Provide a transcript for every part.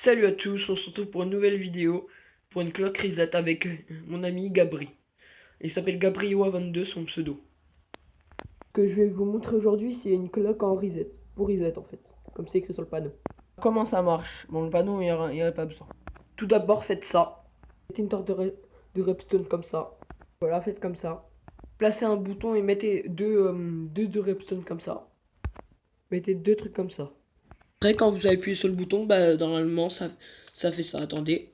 Salut à tous, on se retrouve pour une nouvelle vidéo, pour une cloque reset avec mon ami Gabri. Il s'appelle Gabrioa22 son pseudo. Ce que je vais vous montrer aujourd'hui, c'est une cloque en reset, pour reset en fait, comme c'est écrit sur le panneau. Comment ça marche? Bon, le panneau, il n'y a pas besoin. Tout d'abord, faites ça. Mettez une torche de Repstone comme ça. Voilà, faites comme ça. Placez un bouton et mettez deux de Repstone comme ça. Mettez deux trucs comme ça. Après, quand vous appuyez sur le bouton, bah normalement ça fait ça. Attendez.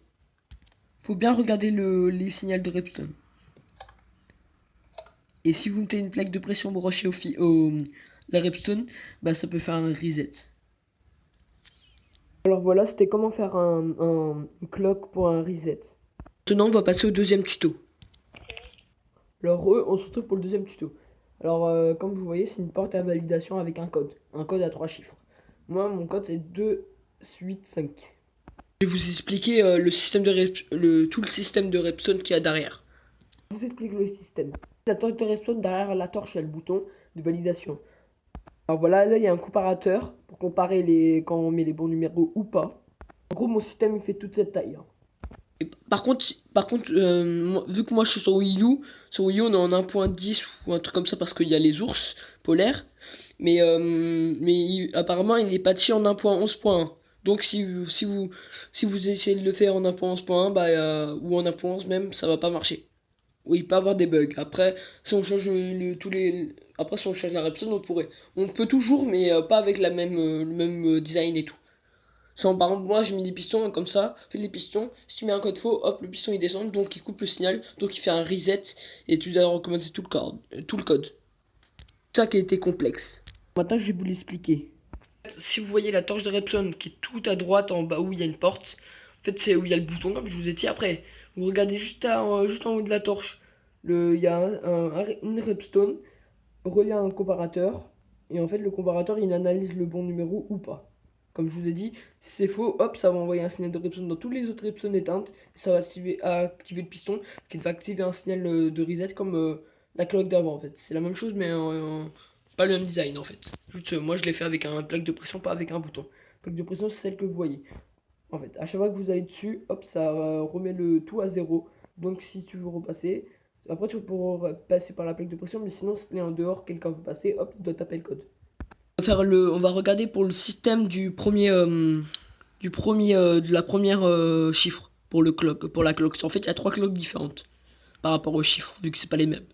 Faut bien regarder les signaux de Repstone. Et si vous mettez une plaque de pression brochée la Repstone, bah ça peut faire un reset. Alors voilà, c'était comment faire un clock pour un reset. Maintenant, on va passer au deuxième tuto. Alors on se retrouve pour le deuxième tuto. Alors comme vous voyez, c'est une porte à validation avec un code à 3 chiffres. Moi, mon code c'est 285. Je vais vous expliquer le système tout le système de Repstone qu'il y a derrière. Je vous explique le système. La torche de Repstone, derrière la torche, il y a le bouton de validation. Alors voilà, là il y a un comparateur pour comparer quand on met les bons numéros ou pas. En gros, mon système il fait toute cette taille. Et par contre, vu que moi je suis sur Wii U on est en 1.10 ou un truc comme ça parce qu'il y a les ours polaires. Mais apparemment il est patché en 1.11.1. Donc si vous essayez de le faire en 1.11.1 ou en 1.11 même, ça va pas marcher. Oui, il peut avoir des bugs. Après, si on change après si on change la Repsol, on peut toujours, mais pas avec le même design et tout. Par exemple, moi j'ai mis des pistons comme ça, fais les pistons, si tu mets un code faux, hop, le piston il descend, donc il coupe le signal, donc il fait un reset, et tu dois recommencer tout le code. C'est ça qui a été complexe. Maintenant je vais vous l'expliquer. Si vous voyez la torche de Repson qui est tout à droite en bas où il y a une porte, en fait c'est où il y a le bouton comme je vous ai dit après. Vous regardez juste en haut de la torche, il y a une Repstone reliée à un comparateur, et en fait le comparateur il analyse le bon numéro ou pas. Comme je vous ai dit, si c'est faux, hop, ça va envoyer un signal de Repson dans tous les autres Repson éteintes, ça va activer le piston qui va activer un signal de reset comme la cloque d'avant en fait. C'est la même chose mais pas le même design en fait. Juste, moi je l'ai fait avec un plaque de pression, pas avec un bouton. Plaque de pression, c'est celle que vous voyez. En fait, à chaque fois que vous allez dessus, hop, ça remet le tout à zéro. Donc si tu veux repasser, après tu pourras passer par la plaque de pression, mais sinon si tu es en dehors, quelqu'un veut passer, hop, tu dois taper le code. On va regarder pour le système de la première chiffre pour pour la clock. En fait, il y a 3 clocks différentes par rapport aux chiffres, vu que c'est pas les mêmes.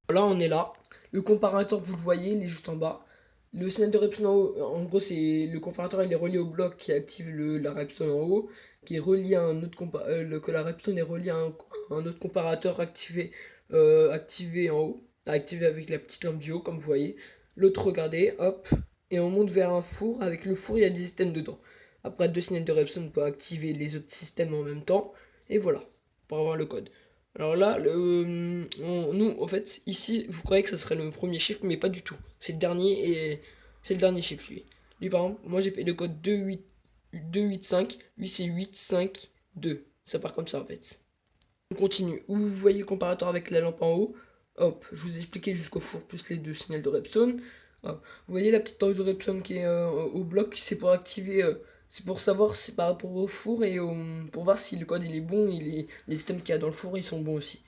Là, on est là. Le comparateur, vous le voyez, il est juste en bas. Le signal de Repson en haut, en gros, c'est le comparateur, il est relié au bloc qui active la Repson en haut, qui est relié à un autre que la Repson est reliée à un autre comparateur activé en haut, activé avec la petite lampe du haut, comme vous voyez. L'autre, regardez, hop, et on monte vers un four. Avec le four, il y a des systèmes dedans. Après, deux signaux de Repson pour activer les autres systèmes en même temps, et voilà, pour avoir le code. Alors là, nous, en fait, ici, vous croyez que ça serait le premier chiffre, mais pas du tout. C'est le dernier et c'est le dernier chiffre, lui. Lui, par exemple, moi j'ai fait le code 285, lui c'est 852. Ça part comme ça, en fait. On continue. Où vous voyez le comparateur avec la lampe en haut. Hop, je vous ai expliqué jusqu'au four plus les deux signaux de Repson. Hop. Vous voyez la petite torche de Repson qui est au bloc, c'est pour activer, c'est pour savoir si par rapport au four pour voir si le code il est bon et les systèmes qu'il y a dans le four ils sont bons aussi.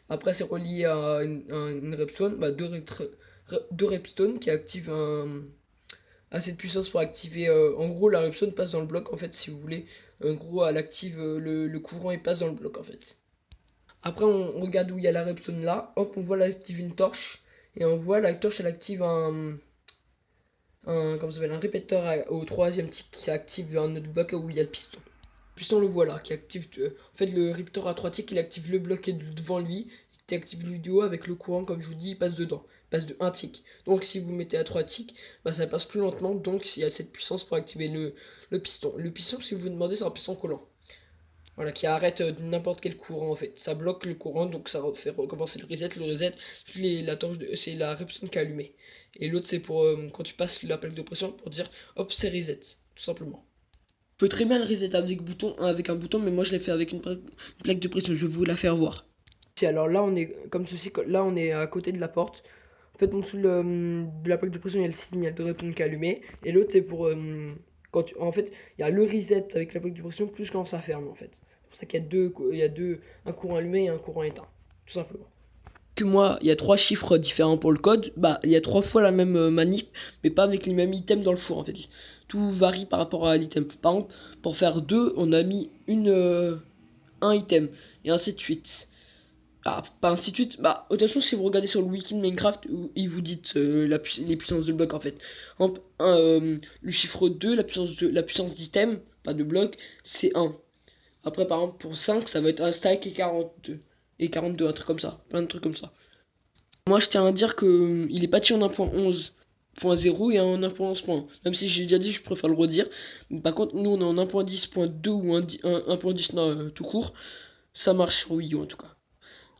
Après c'est relié à une Repson, deux Repstone qui activent assez de puissance pour activer. En gros la Repson passe dans le bloc en fait si vous voulez. En gros elle active le courant et passe dans le bloc en fait. Après, on regarde où il y a la Repson là. Hop, on voit elle active une torche. Et on voit la torche, elle active comment ça s'appelle, un répéteur au troisième type qui active un autre bloc où il y a le piston. Le piston, on le voit là, qui active. En fait, le répéteur à 3 ticks, il active le bloc qui est devant lui. Il active lui du haut avec le courant, comme je vous dis, il passe dedans. Il passe de 1 tick. Donc, si vous mettez à 3 ticks, bah, ça passe plus lentement. Donc, il y a cette puissance pour activer le piston. Le piston, si vous vous demandez, c'est un piston collant. Voilà, qui arrête n'importe quel courant en fait. Ça bloque le courant, donc ça fait recommencer le reset. Le reset, c'est la Repson qui est allumée. Et l'autre, c'est pour quand tu passes la plaque de pression pour dire hop, c'est reset, tout simplement. On peut très bien le reset avec un bouton, mais moi je l'ai fait avec une plaque de pression. Je vais vous la faire voir. Alors là, on est comme ceci. Là, on est à côté de la porte. En fait, en dessous de la plaque de pression, il y a le signal de Repson qui est allumé. Et l'autre, c'est pour En fait, il y a le reset avec la plaque de pression plus quand ça ferme en fait. C'est pour ça qu'il y a un courant allumé et un courant éteint, tout simplement. Que moi, il y a 3 chiffres différents pour le code, bah il y a 3 fois la même manip, mais pas avec les mêmes items dans le four en fait. Tout varie par rapport à l'item. Par exemple, pour faire 2, on a mis un item, et ainsi de suite. Ah, pas ainsi de suite. Bah, de toute façon, si vous regardez sur le wiki de Minecraft, ils vous dit les puissances de bloc en fait. Le chiffre 2, la puissance d'item, pas de bloc, c'est 1. Après, par exemple, pour 5, ça va être un stack et 42. Et 42, un truc comme ça. Plein de trucs comme ça. Moi, je tiens à dire que il est patché en 1.11.0 et en 1.11. Même si j'ai déjà dit, je préfère le redire. Mais par contre, nous, on est en 1.10.2 ou 1.10 tout court. Ça marche sur Wii U en tout cas.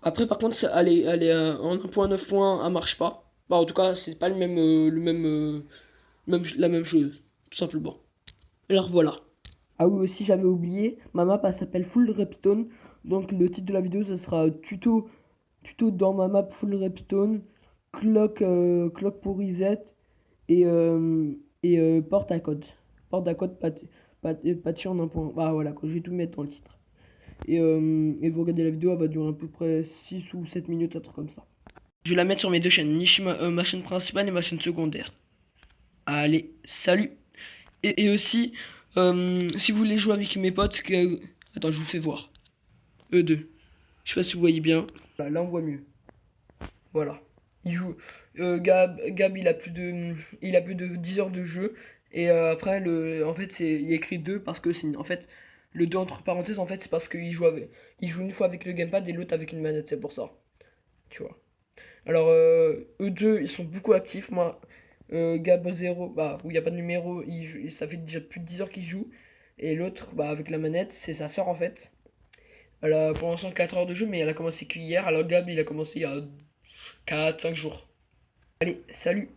Après, par contre, en 1.9.1, elle marche pas. Bah, en tout cas, c'est pas la même chose, tout simplement. Alors voilà. Ah oui, aussi, j'avais oublié, ma map, elle s'appelle Full Repstone. Donc, le titre de la vidéo, ce sera tuto dans ma map Full Repstone, clock pour reset et porte à code. Porte à code patché en un point. Ah voilà, quoi, je vais tout mettre dans le titre. Et vous regardez la vidéo, elle va durer à peu près 6 ou 7 minutes, un truc comme ça. Je vais la mettre sur mes deux chaînes, ma chaîne principale et ma chaîne secondaire. Allez, salut. Et aussi, si vous voulez jouer avec mes potes, attends, je vous fais voir. Eux deux. Je sais pas si vous voyez bien. Là on voit mieux. Voilà. Il joue. Gab, il a plus de 10 heures de jeu. Et après, en fait, il y a écrit 2 parce que en fait, le 2 entre parenthèses, en fait, c'est parce il joue une fois avec le gamepad et l'autre avec une manette, c'est pour ça. Tu vois. Alors, eux deux, ils sont beaucoup actifs. Moi, Gab 0, bah, où il n'y a pas de numéro, ça fait déjà plus de 10 heures qu'il joue. Et l'autre, bah, avec la manette, c'est sa soeur en fait. Elle a pour l'instant 4 heures de jeu, mais elle a commencé qu'hier. Alors, Gab, il a commencé il y a 4-5 jours. Allez, salut!